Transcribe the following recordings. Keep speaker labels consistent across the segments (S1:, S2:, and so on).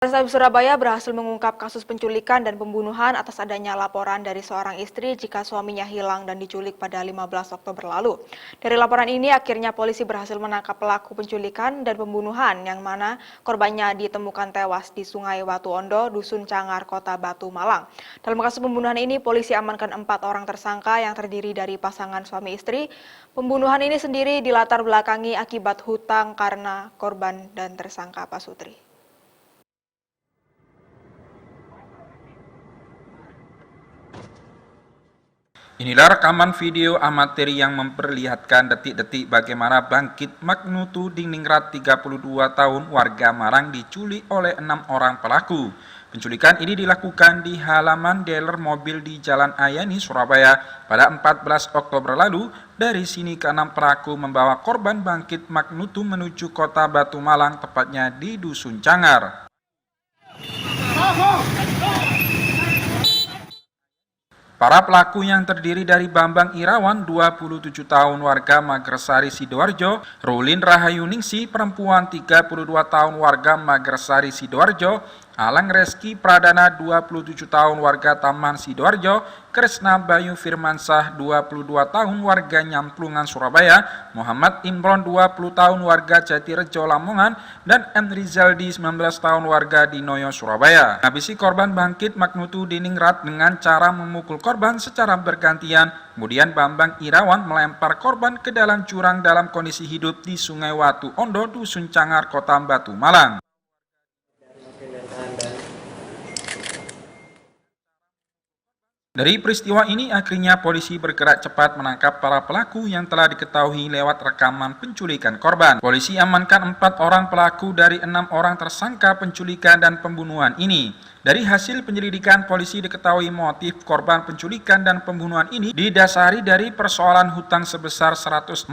S1: Polrestabes Surabaya berhasil mengungkap kasus penculikan dan pembunuhan atas adanya laporan dari seorang istri jika suaminya hilang dan diculik pada 15 Oktober lalu. Dari laporan ini akhirnya polisi berhasil menangkap pelaku penculikan dan pembunuhan yang mana korbannya ditemukan tewas di Sungai Watu Ondo, Dusun Cangar, Kota Batu, Malang. Dalam kasus pembunuhan ini polisi amankan 4 orang tersangka yang terdiri dari pasangan suami istri. Pembunuhan ini sendiri dilatar belakangi akibat hutang karena korban dan tersangka Pak Sutri.
S2: Inilah rekaman video amatir yang memperlihatkan detik-detik bagaimana Bangkit Magnutu Diningrat 32 tahun warga Marang diculik oleh 6 orang pelaku. Penculikan ini dilakukan di halaman dealer mobil di Jalan Ayani, Surabaya pada 14 Oktober lalu. Dari sini ke-6 pelaku membawa korban Bangkit Magnutu menuju Kota Batu, Malang, tepatnya di Dusun Cangar. Para pelaku yang terdiri dari Bambang Irawan, 27 tahun warga Magersari, Sidoarjo, Rulin Rahayu Ningsi, perempuan 32 tahun warga Magersari, Sidoarjo, Alang Reski Pradana, 27 tahun warga Taman Sidoarjo, Kresna Bayu Firmansah, 22 tahun warga Nyamplungan, Surabaya, Muhammad Imron, 20 tahun warga Jatirejo, Lamongan, dan M. Rizaldi, 19 tahun warga Dinoyo, Surabaya. Habisi korban Bangkit Magnutu Diningrat dengan cara memukul korban secara bergantian, kemudian Bambang Irawan melempar korban ke dalam jurang dalam kondisi hidup di Sungai Watu Ondo, Dusun Cangar, Kota Batu, Malang. Dari peristiwa ini akhirnya polisi bergerak cepat menangkap para pelaku yang telah diketahui lewat rekaman penculikan korban. Polisi amankan 4 orang pelaku dari 6 orang tersangka penculikan dan pembunuhan ini. Dari hasil penyelidikan, polisi diketahui motif korban penculikan dan pembunuhan ini didasari dari persoalan hutang sebesar 145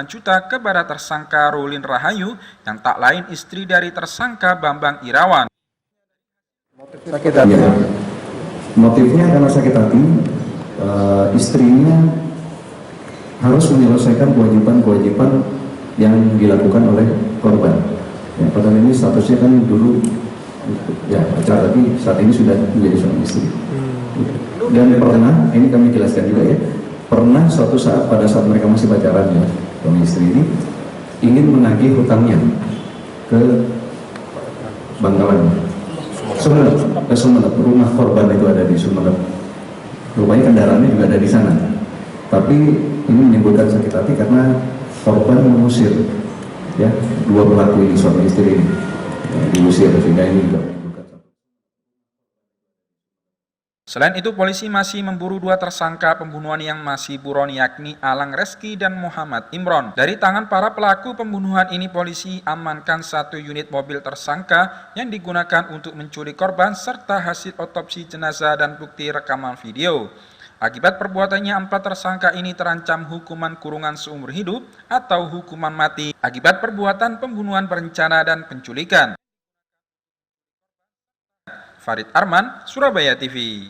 S2: juta kepada tersangka Rulin Rahayu yang tak lain istri dari tersangka Bambang Irawan.
S3: Motifnya karena sakit hati, istrinya harus menyelesaikan kewajiban-kewajiban yang dilakukan oleh korban. Ya, padahal ini statusnya kan dulu ya pacar, tapi saat ini sudah menjadi suami istri. Dan pernah, ini kami jelaskan juga ya, pernah suatu saat pada saat mereka masih pacaran ya, suami istri ini ingin menagih hutangnya ke Bangkalan. Sumeneb, rumah korban itu ada di Sumeneb. Rupanya kendaraannya juga ada di sana. Tapi ini menimbulkan sakit hati karena korban mengusir ya dua pelaku ini, suami istri ini diusir, sehingga ini juga menimbulkan.
S2: Selain itu, polisi masih memburu 2 tersangka pembunuhan yang masih buron, yakni Alang Reski dan Muhammad Imron. Dari tangan para pelaku pembunuhan ini, polisi amankan 1 unit mobil tersangka yang digunakan untuk menculik korban serta hasil otopsi jenazah dan bukti rekaman video. Akibat perbuatannya, 4 tersangka ini terancam hukuman kurungan seumur hidup atau hukuman mati akibat perbuatan pembunuhan berencana dan penculikan. Farid Arman, Surabaya TV.